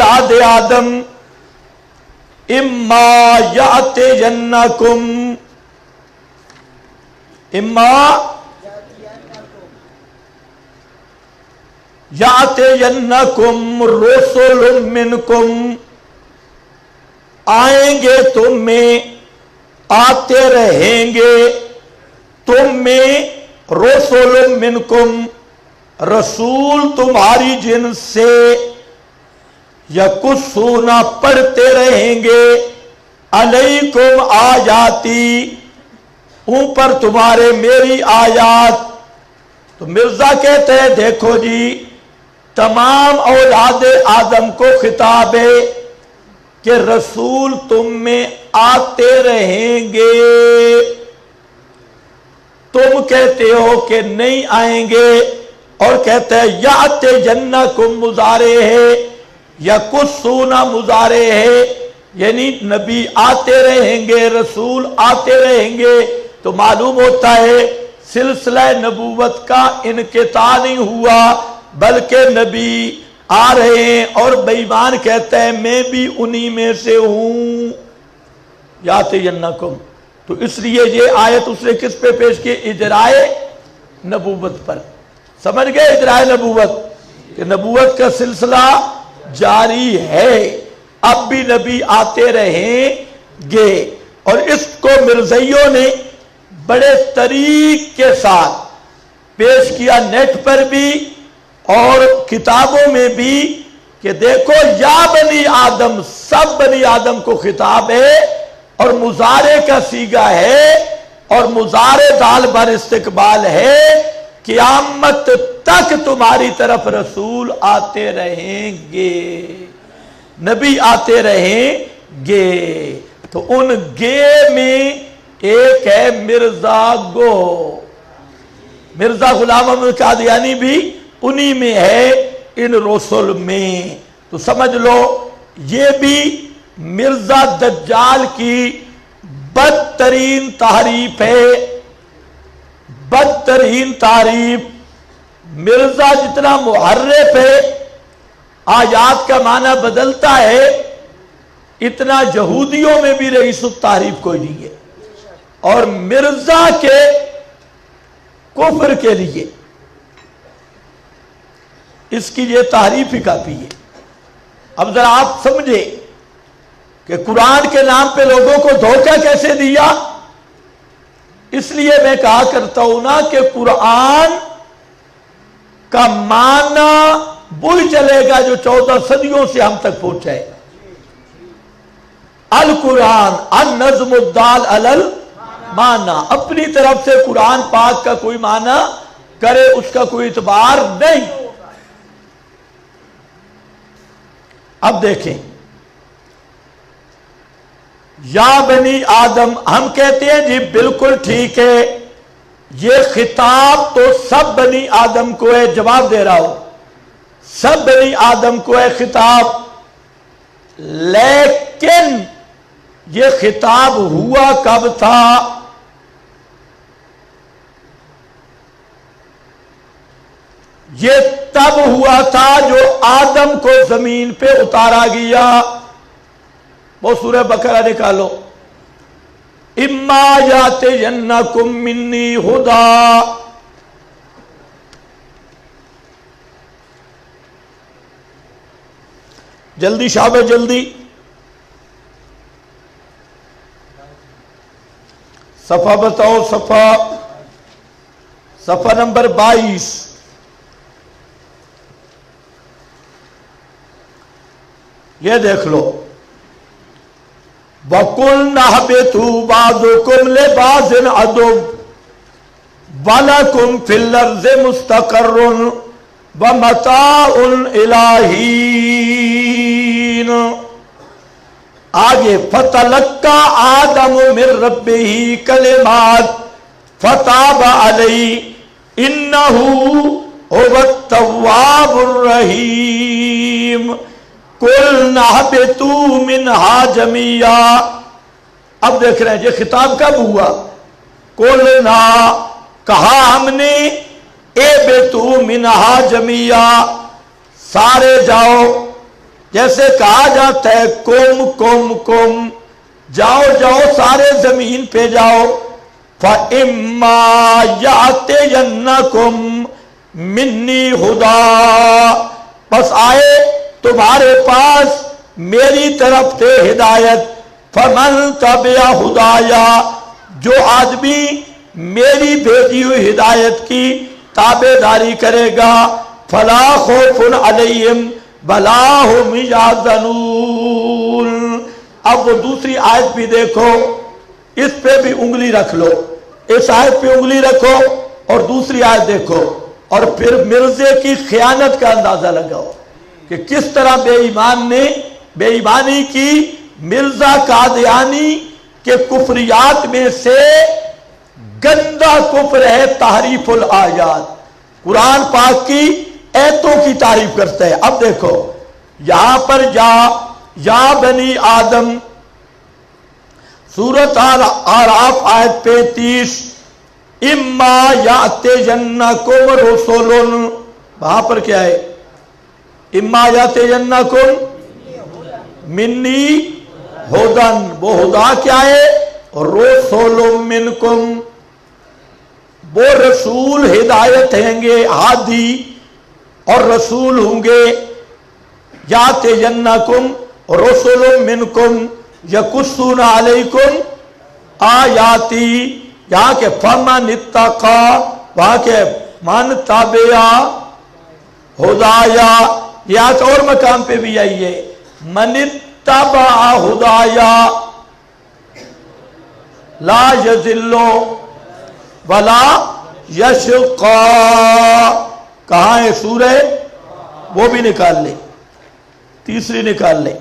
اولاد آدم اما یاتینکم رسل منکم، آئیں گے تم میں، آتے رہیں گے تم میں، رسل منکم رسول تمہاری جنس سے، یقصون پڑھتے رہیں گے، علیکم آیاتی اوپر تمہارے میری آیات۔ تو مرزا کہتے ہیں دیکھو جی تمام اولاد آدم کو خطاب ہے کہ رسول تم میں آتے رہیں گے، تم کہتے ہو کہ نہیں آئیں گے، اور کہتے ہیں یاتینکم مضارع ہے، یقصون مضارع ہے، یعنی نبی آتے رہیں گے، رسول آتے رہیں گے۔ تو معلوم ہوتا ہے سلسلہ نبوت کا انقطاع نہیں ہوا، بلکہ نبی آ رہے ہیں، اور بے ایمان کہتا ہے میں بھی انہی میں سے ہوں، یاتینکم۔ تو اس لیے یہ آیت اس نے کس پہ پیش کی؟ اجرائے نبوت پر۔ سمجھ گئے اجرائے نبوت کہ نبوت کا سلسلہ جاری ہے، اب بھی نبی آتے رہیں گے۔ اور اس کو مرزائیوں نے بڑے طریق کے ساتھ پیش کیا، نیٹ پر بھی اور کتابوں میں بھی، کہ دیکھو یا بنی آدم، سب بنی آدم کو خطاب ہے، اور مضارع کا صیغہ ہے، اور مضارع دال بر استقبال ہے، قیامت تک تمہاری طرف رسول آتے رہیں گے، نبی آتے رہیں گے۔ تو ان گے میں ایک ہے مرزا گو، مرزا غلام احمد قادیانی بھی انہی میں ہے، ان رسول میں۔ تو سمجھ لو یہ بھی مرزا دجال کی بدترین تعریف ہے، بدترین تعریف۔ مرزا جتنا محرف ہے، آیات کا معنی بدلتا ہے، اتنا یہودیوں میں بھی رئیس التحریف کوئی نہیں ہے، اور مرزا کے کفر کے لیے اس کی یہ تعریف ہی کافی ہے۔ اب ذرا آپ سمجھے کہ قرآن کے نام پہ لوگوں کو دھوکہ کیسے دیا۔ اس لیے میں کہا کرتا ہوں نا کہ قرآن کا معنی وہی چلے گا جو 14 صدیوں سے ہم تک پہنچا ہے۔ القرآن النظم الدال علی المعنی، اپنی طرف سے قرآن پاک کا کوئی معنی کرے اس کا کوئی اعتبار نہیں۔ اب دیکھیں یا بنی آدم، ہم کہتے ہیں جی بالکل ٹھیک ہے، یہ خطاب تو سب بنی آدم کو ہے، جواب دے رہا ہوں سب بنی آدم کو ہے خطاب، لیکن یہ خطاب ہوا کب تھا؟ یہ تب ہوا تھا جو آدم کو زمین پہ اتارا گیا۔ وہ سورہ بقرہ نکالو، اما یاتینکم منی ہدا، جلدی شابہ جلدی، صفحہ بتاؤ، صفحہ نمبر 22۔ یہ دیکھ لو، وَقُلْنَا اهْبِطُوا بَعْضُكُمْ لِبَعْضٍ عَدُوٌّ وَلَكُمْ فِي الْأَرْضِ مُسْتَقَرٌّ وَمَتَاعٌ إِلَىٰ حِينٍ۔ آگے فَتَلَقَّىٰ آدَمُ مِن رَبِّهِ كَلِمَاتٍ فَتَابَ عَلَيْهِ إِنَّهُ هُوَ التَّوَّابُ الرَّحِيمُ۔ قُلْنَا اهْبِطُوا مِنْهَا جَمِيعًا۔ اب دیکھ رہے ہیں یہ خطاب کب ہوا؟ قُلْنَا، کہا ہم نے، اهْبِطُوا مِنْهَا جَمِيعًا، سارے جاؤ، جیسے کہا جاتا ہے کم کم کم، جاؤ جاؤ سارے زمین پہ جاؤ، فَإِمَّا يَأْتِيَنَّكُم مِّنِّي ہُدًى، بس آئے تمہارے پاس میری طرف سے ہدایت، فَمَن تَبِعَ ہُدَايَا، جو آدمی میری بھیجی ہوئی ہدایت کی تابع داری کرے گا، فَلَا خَوْفٌ عَلَيْهِمْ وَلَا هُمْ يَحْزَنُونَ۔ اب وہ دوسری آیت بھی دیکھو، اس پہ بھی انگلی رکھ لو، اس آیت پہ انگلی رکھو اور دوسری آیت دیکھو، اور پھر مرزے کی خیانت کا اندازہ لگاؤ کہ کس طرح بے ایمان نے بے ایمانی کی۔ مرزا قادیانی کے کفریات میں سے گندا کفر ہے تحریف الآیات، قرآن پاک کی ایتوں کی تعریف کرتا ہے۔ اب دیکھو یہاں پر یا بنی آدم، سورۃ اعراف آیت 35، اما یاتینکم رسول، وہاں پر کیا ہے؟ اما یاتینکم منی ہدن، وہ ہدا کیا ہے؟ رسول منکم، وہ رسول ہدایت ہیں گے، ہادی اور رسول ہوں گے۔ یاتینکم رسول منکم یقصون علیکم آیاتی، یہاں کے فمن اتقا، وہاں کے من تابع ہدایا، یہ آیت اور مقام پہ بھی آئی ہے، من اتبع ہدایا لا یذل ولا یشقا۔ کہاں ہے سورہ؟ وہ بھی نکال لیں، تیسری نکال لیں،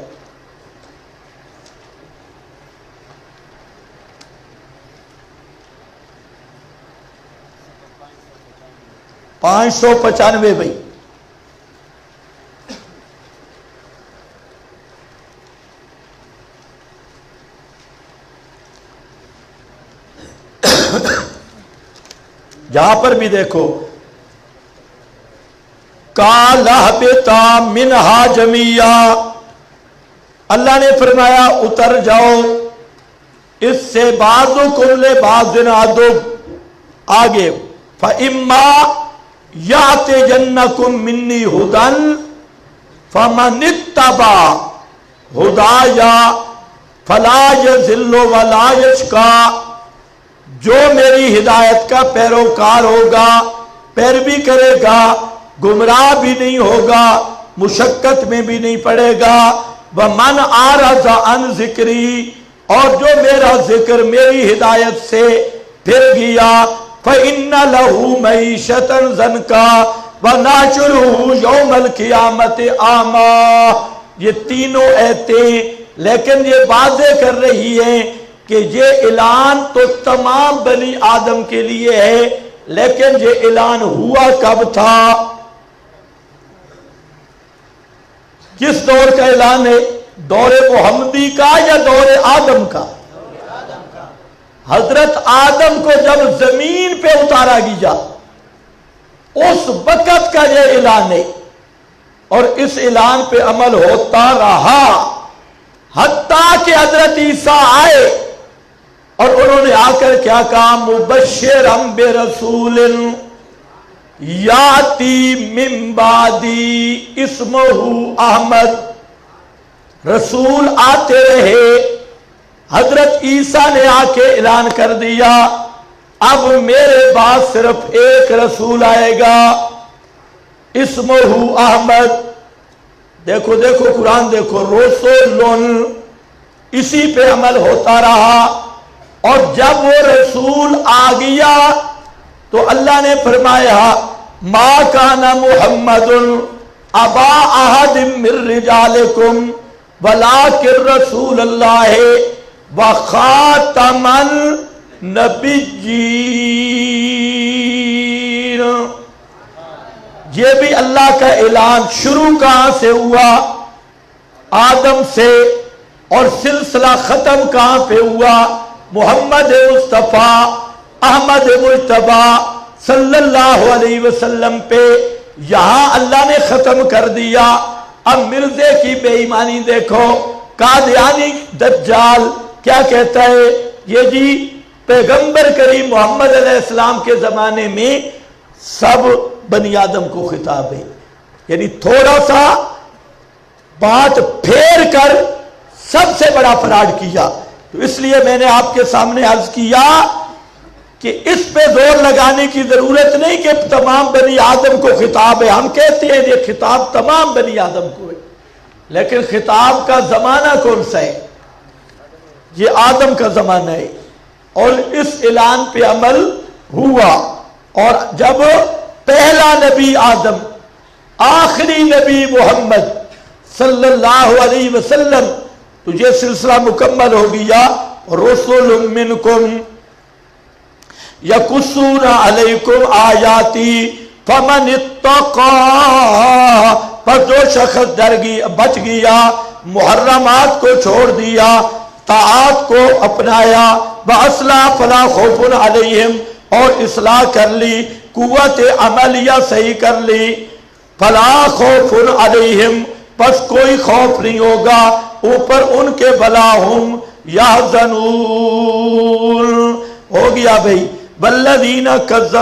پانچ سو 95 بھائی۔ جہاں پر بھی دیکھو قَالَ اهْبِطَا مِنْهَا جَمِيعًا، اللہ نے فرمایا اتر جاؤ اس سے، بَعْضُكُمْ لِبَعْضٍ عَدُوٌّ، آگے فَإِمَّا يَأْتِيَنَّكُم مِّنِّي هُدًى فَمَنِ اتَّبَعَ هُدَايَا فَلَا يَضِلُّ وَلَا يَشْقَىٰ، جو میری ہدایت کا پیروکار ہوگا، پیروی کرے گا، گمراہ بھی نہیں ہوگا، مشقت میں بھی نہیں پڑے گا۔ وَمَنْ أَعْرَضَ عَنْ ذِكْرِي، اور جو میرا ذکر میری ہدایت سے پھر گیا، فَإِنَّ لَهُ مَعِيشَةً ضَنْكًا وَنَحْشُرُهُ يَوْمَ الْقِيَامَةِ أَعْمَىٰ۔ یہ تینوں ایتیں لیکن یہ واضح کر رہی ہیں کہ یہ اعلان تو تمام بنی آدم کے لیے ہے، لیکن یہ اعلان ہوا کب تھا؟ کس دور کا اعلان ہے؟ دور محمدی کا یا دور آدم کا؟ حضرت آدم کو جب زمین پہ اتارا گیا اس وقت کا یہ اعلان ہے، اور اس اعلان پہ عمل ہوتا رہا حتیٰ کہ حضرت عیسیٰ آئے، اور انہوں نے آ کر کیا کہا؟ مبشرا برسول یاتی من بعدی اسمہ احمد، رسول آتے رہے، حضرت عیسیٰ نے آ کے اعلان کر دیا اب میرے بعد صرف ایک رسول آئے گا، اسمہ احمد۔ دیکھو دیکھو قرآن دیکھو، رسول، اسی پہ عمل ہوتا رہا، اور جب وہ رسول آ گیا تو اللہ نے فرمایا ما کان محمد ابا احد من رجالکم ولکن رسول اللہ وخاتم النبیین۔ یہ بھی اللہ کا اعلان شروع کہاں سے ہوا؟ آدم سے، اور سلسلہ ختم کہاں پہ ہوا؟ محمد مصطفیٰ احمد مجتبی صلی اللہ علیہ وسلم پہ۔ یہاں اللہ نے ختم کر دیا، اب مرزے کی بے ایمانی دیکھو، قادیانی دجال کیا کہتا ہے، یہ جی پیغمبر کریم محمد علیہ السلام کے زمانے میں سب بنی آدم کو خطاب ہے، یعنی تھوڑا سا بات پھیر کر سب سے بڑا فراڈ کیا۔ تو اس لیے میں نے آپ کے سامنے عرض کیا کہ اس پہ زور لگانے کی ضرورت نہیں کہ تمام بنی آدم کو خطاب ہے، ہم کہتے ہیں یہ خطاب تمام بنی آدم کو ہے، لیکن خطاب کا زمانہ کون سا ہے؟ یہ آدم کا زمانہ ہے، اور اس اعلان پہ عمل ہوا، اور جب پہلا نبی آدم، آخری نبی محمد صلی اللہ علیہ وسلم، تو یہ سلسلہ مکمل ہو گیا، رسول منکم یقصون علیکم آیاتی فمن اتقا، پر جو شخص بچ گیا، محرمات کو چھوڑ دیا، طاعات کو اپنایا، وَأَصْلَحَ فَلَا خَوْفٌ عَلَيْهِمْ، اور اصلاح کر لی، قوت عملیہ صحیح کر لی، فَلَا خَوْفٌ عَلَيْهِمْ، پس کوئی خوف نہیں ہوگا اوپر ان کے، بلا ہم یحزنون، ہو گیا بھئی، والذین کذبوا